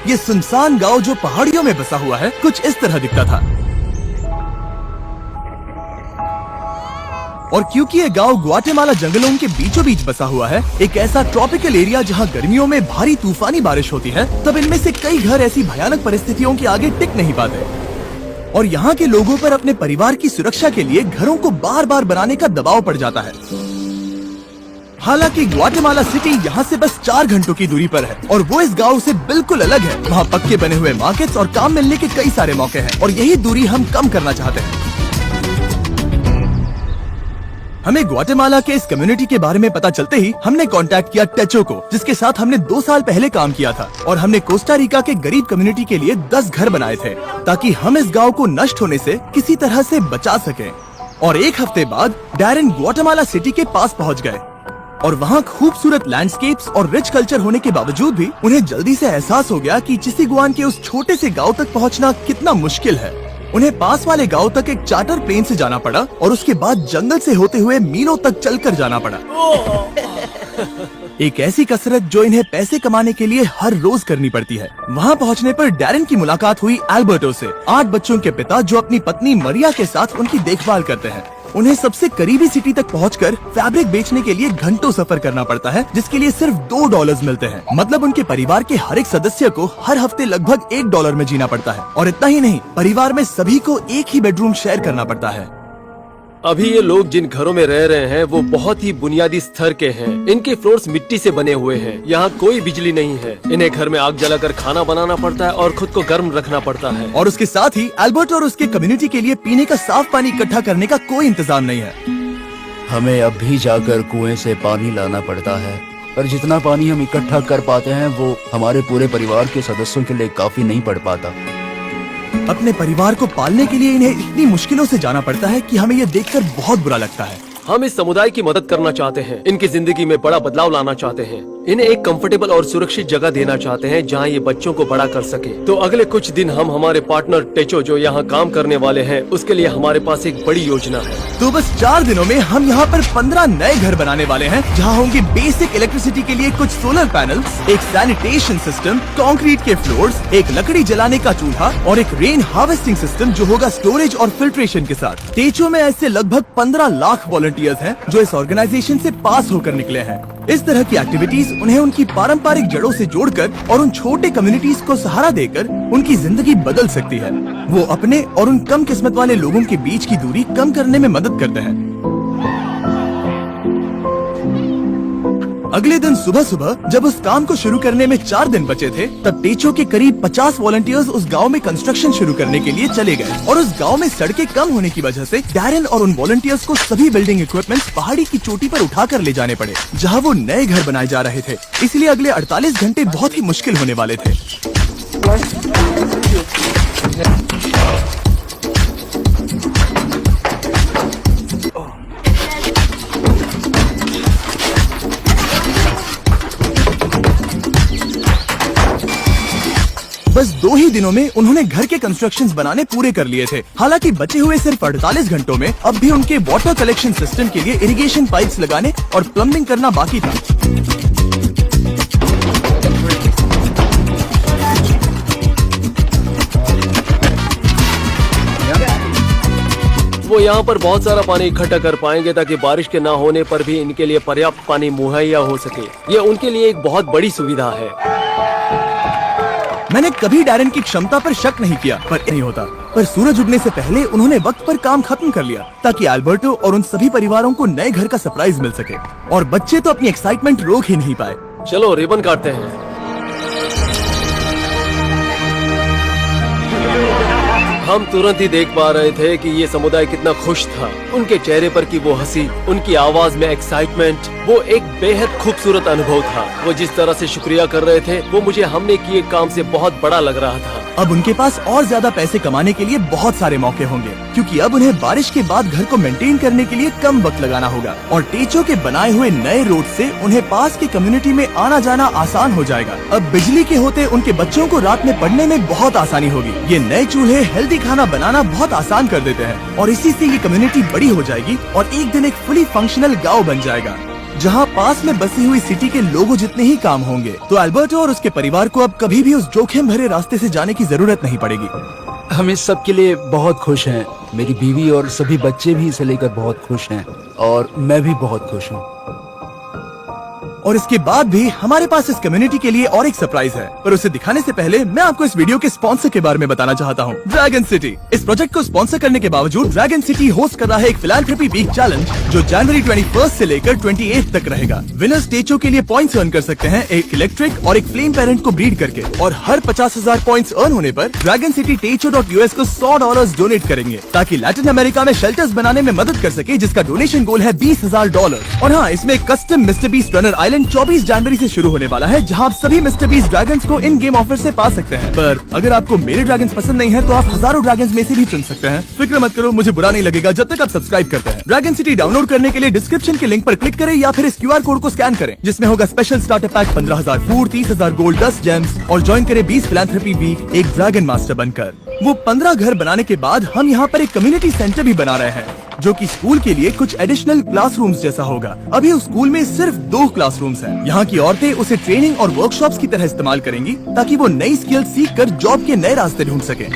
ये सुनसान गांव जो पहाड़ियों में बसा हुआ है कुछ इस तरह दिखता था। और क्योंकि ये गांव ग्वाटेमाला जंगलों के बीचों बीच बसा हुआ है, एक ऐसा ट्रॉपिकल एरिया जहां गर्मियों में भारी तूफानी बारिश होती है, तब इनमें से कई घर ऐसी भयानक परिस्थितियों के आगे टिक नहीं पाते और यहाँ के लोगों पर अपने परिवार की सुरक्षा के लिए घरों को बार बार बनाने का दबाव पड़ जाता है। हालांकि ग्वाटेमाला सिटी यहाँ से बस 4 घंटों की दूरी पर है और वो इस गांव से बिल्कुल अलग है। वहाँ पक्के बने हुए मार्केट्स और काम मिलने के कई सारे मौके हैं और यही दूरी हम कम करना चाहते हैं। हमें ग्वाटेमाला के इस कम्युनिटी के बारे में पता चलते ही हमने कांटेक्ट किया टेचो को, जिसके साथ हमने 2 साल पहले काम किया था और हमने कोस्टा रिका के गरीब कम्युनिटी के लिए 10 घर बनाए थे ताकि हम इस गांव को नष्ट होने से किसी तरह से बचा सकें। और 1 हफ्ते बाद डैरेन ग्वाटेमाला सिटी के पास पहुंच गए और वहाँ खूबसूरत लैंडस्केप्स और रिच कल्चर होने के बावजूद भी उन्हें जल्दी से एहसास हो गया कि चिसीगुआन के उस छोटे से गाँव तक पहुँचना कितना मुश्किल है। उन्हें पास वाले गांव तक एक चार्टर प्लेन से जाना पड़ा और उसके बाद जंगल से होते हुए मीलों तक चलकर जाना पड़ा। एक ऐसी कसरत जो इन्हें पैसे कमाने के लिए हर रोज करनी पड़ती है। वहां पहुंचने पर डैरेन की मुलाकात हुई एल्बर्टो से, 8 बच्चों के पिता जो अपनी पत्नी मरिया के साथ उनकी देखभाल करते हैं। उन्हें सबसे करीबी सिटी तक पहुंचकर फैब्रिक बेचने के लिए घंटों सफर करना पड़ता है, जिसके लिए सिर्फ $2 मिलते हैं। मतलब उनके परिवार के हर एक सदस्य को हर हफ्ते लगभग $1 में जीना पड़ता है। और इतना ही नहीं, परिवार में सभी को एक ही बेडरूम शेयर करना पड़ता है। अभी ये लोग जिन घरों में रह रहे हैं वो बहुत ही बुनियादी स्तर के हैं। इनके फ्लोर्स मिट्टी से बने हुए हैं। यहाँ कोई बिजली नहीं है। इन्हें घर में आग जलाकर खाना बनाना पड़ता है और खुद को गर्म रखना पड़ता है। और उसके साथ ही एल्बर्ट और उसके कम्युनिटी के लिए पीने का साफ पानी इकट्ठा करने का कोई इंतजाम नहीं है। हमें अब भी जाकर कुएं से पानी लाना पड़ता है और जितना पानी हम इकट्ठा कर पाते हैं वो हमारे पूरे परिवार के सदस्यों के लिए काफी नहीं पड़ पाता। अपने परिवार को पालने के लिए इन्हें इतनी मुश्किलों से जाना पड़ता है कि हमें ये देखकर बहुत बुरा लगता है। हम इस समुदाय की मदद करना चाहते हैं। इनकी जिंदगी में बड़ा बदलाव लाना चाहते हैं। इन्हें एक कंफर्टेबल और सुरक्षित जगह देना चाहते हैं जहां ये बच्चों को बड़ा कर सके। तो अगले कुछ दिन हम हमारे पार्टनर टेचो जो यहाँ काम करने वाले हैं उसके लिए हमारे पास एक बड़ी योजना है। तो बस 4 दिनों में हम यहाँ पर 15 नए घर बनाने वाले हैं जहाँ होंगे बेसिक इलेक्ट्रिसिटी के लिए कुछ सोलर पैनल्स, एक सैनिटेशन सिस्टम, कंक्रीट के फ्लोर्स, एक लकड़ी जलाने का चूल्हा और एक रेन हार्वेस्टिंग सिस्टम जो होगा स्टोरेज और फिल्ट्रेशन के साथ। टेचो में ऐसे लगभग 15 लाख वॉलंटियर्स हैं जो इस ऑर्गेनाइजेशन से पास होकर निकले हैं। इस तरह की एक्टिविटीज उन्हें उनकी पारंपरिक जड़ों से जोड़कर और उन छोटे कम्युनिटीज को सहारा देकर उनकी जिंदगी बदल सकती है। वो अपने और उन कम किस्मत वाले लोगों के बीच की दूरी कम करने में मदद करते हैं। अगले दिन सुबह सुबह जब उस काम को शुरू करने में 4 दिन बचे थे, तब टेचो के करीब 50 वॉलंटियर्स उस गांव में कंस्ट्रक्शन शुरू करने के लिए चले गए और उस गांव में सड़कें कम होने की वजह से डैरेन और उन वॉलंटियर्स को सभी बिल्डिंग इक्विपमेंट्स पहाड़ी की चोटी पर उठाकर ले जाने पड़े जहां वो नए घर बनाए जा रहे थे। इसलिए अगले 48 घंटे बहुत ही मुश्किल होने वाले थे। बस 2 ही दिनों में उन्होंने घर के कंस्ट्रक्शंस बनाने पूरे कर लिए थे। हालांकि बचे हुए सिर्फ 48 घंटों में अब भी उनके वाटर कलेक्शन सिस्टम के लिए इरिगेशन पाइप्स लगाने और प्लम्बिंग करना बाकी था। वो यहाँ पर बहुत सारा पानी इकट्ठा कर पाएंगे ताकि बारिश के ना होने पर भी इनके लिए पर्याप्त पानी मुहैया हो सके। ये उनके लिए एक बहुत बड़ी सुविधा है। मैंने कभी डैरेन की क्षमता पर शक नहीं किया, पर नहीं होता। पर सूरज उगने से पहले उन्होंने वक्त पर काम खत्म कर लिया ताकि एल्बर्टो और उन सभी परिवारों को नए घर का सरप्राइज मिल सके। और बच्चे तो अपनी एक्साइटमेंट रोक ही नहीं पाए। चलो रिबन काटते हैं। हम तुरंत ही देख पा रहे थे कि ये समुदाय कितना खुश था। उनके चेहरे पर की वो हंसी, उनकी आवाज में एक्साइटमेंट, वो एक बेहद खूबसूरत अनुभव था। वो जिस तरह से शुक्रिया कर रहे थे वो मुझे हमने किए काम से बहुत बड़ा लग रहा था। अब उनके पास और ज्यादा पैसे कमाने के लिए बहुत सारे मौके होंगे क्योंकि अब उन्हें बारिश के बाद घर को मेंटेन करने के लिए कम वक्त लगाना होगा। और टेचो के बनाए हुए नए रोड से उन्हें पास के कम्युनिटी में आना जाना आसान हो जाएगा। अब बिजली के होते उनके बच्चों को रात में पढ़ने में बहुत आसानी होगी। ये नए चूल्हे हेल्दी खाना बनाना बहुत आसान कर देते हैं और इसी से ये कम्युनिटी बड़ी हो जाएगी और एक दिन एक फुली फंक्शनल गांव बन जाएगा। जहाँ पास में बसी हुई सिटी के लोगों जितने ही काम होंगे। तो अल्बर्टो और उसके परिवार को अब कभी भी उस जोखिम भरे रास्ते से जाने की जरूरत नहीं पड़ेगी। हम इस सब के लिए बहुत खुश हैं। मेरी बीवी और सभी बच्चे भी इसे लेकर बहुत खुश हैं और मैं भी बहुत खुश हूँ। और इसके बाद भी हमारे पास इस कम्युनिटी के लिए और एक सरप्राइज है, पर उसे दिखाने से पहले मैं आपको इस वीडियो के स्पॉन्सर के बारे में बताना चाहता हूँ, ड्रैगन सिटी। इस प्रोजेक्ट को स्पॉन्सर करने के बावजूद ड्रैगन सिटी होस्ट कर रहा है एक फिलैंथ्रोपी वीक चैलेंज जो जनवरी 21 से लेकर 28 तक रहेगा। विनर्स टेचो के लिए पॉइंट्स अर्न कर सकते हैं एक इलेक्ट्रिक और एक फ्लेम पेरेंट को ब्रीड करके, और हर 50,000 पॉइंट्स अर्न होने पर ड्रैगन सिटी टेचो.us को $100 डोनेट करेंगे ताकि लैटिन अमेरिका में शेल्टर्स बनाने में मदद कर सके, जिसका डोनेशन गोल है $20,000। और हाँ, इसमें custom mister beast runner island 24 जनवरी से शुरू होने वाला है, जहां आप सभी मिस्टर बीस्ट ड्रैगन्स को इन गेम ऑफर से पा सकते हैं। पर अगर आपको मेरे ड्रैगन्स पसंद नहीं है तो आप हजारों ड्रैगन्स में से भी चुन सकते हैं। फिक्र मत करो, मुझे बुरा नहीं लगेगा जब तक आप सब्सक्राइब करते हैं। ड्रैगन सिटी डाउनलोड करने के लिए डिस्क्रिप्शन के लिंक पर क्लिक करें या फिर इस QR कोड को स्कैन करें, जिसमें होगा special starter pack 15,000 food, 30,000 gold, 10 James, और ज्वाइन करें 20 फिलैंथ्रोपी वीक एक ड्रैगन मास्टर बनकर। वो 15 घर बनाने के बाद हम यहाँ पर एक कम्युनिटी सेंटर भी बना रहे हैं, जो कि स्कूल के लिए कुछ एडिशनल क्लासरूम्स जैसा होगा। अभी उस स्कूल में सिर्फ 2 क्लासरूम्स हैं। यहाँ की औरतें उसे ट्रेनिंग और वर्कशॉप्स की तरह इस्तेमाल करेंगी ताकि वो नई स्किल सीख कर जॉब के नए रास्ते ढूंढ सके।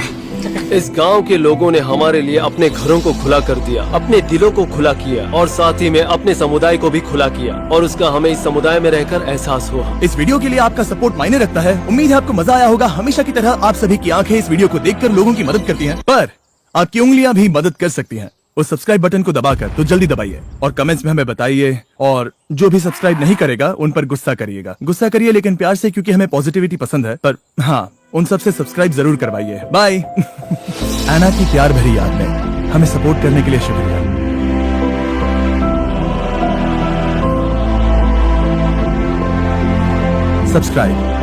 इस गांव के लोगों ने हमारे लिए अपने घरों को खुला कर दिया, अपने दिलों को खुला किया और साथ ही में अपने समुदाय को भी खुला किया, और उसका हमें इस समुदाय में रहकर एहसास हुआ। इस वीडियो के लिए आपका सपोर्ट मायने रखता है। उम्मीद है आपको मजा आया होगा। हमेशा की तरह आप सभी की आंखें इस वीडियो को देखकर लोगों की मदद करती हैं, पर आपकी उंगलियां भी मदद कर सकती हैं उस सब्सक्राइब बटन को दबाकर। तो जल्दी दबाइए और कमेंट्स में हमें बताइए, और जो भी सब्सक्राइब नहीं करेगा उन पर गुस्सा करिएगा। गुस्सा करिए लेकिन प्यार से, क्योंकि हमें पॉजिटिविटी पसंद है। पर हाँ, उन सबसे सब्सक्राइब जरूर करवाइए। बाय। एना की प्यार भरी याद में हमें सपोर्ट करने के लिए शुक्रिया। सब्सक्राइब।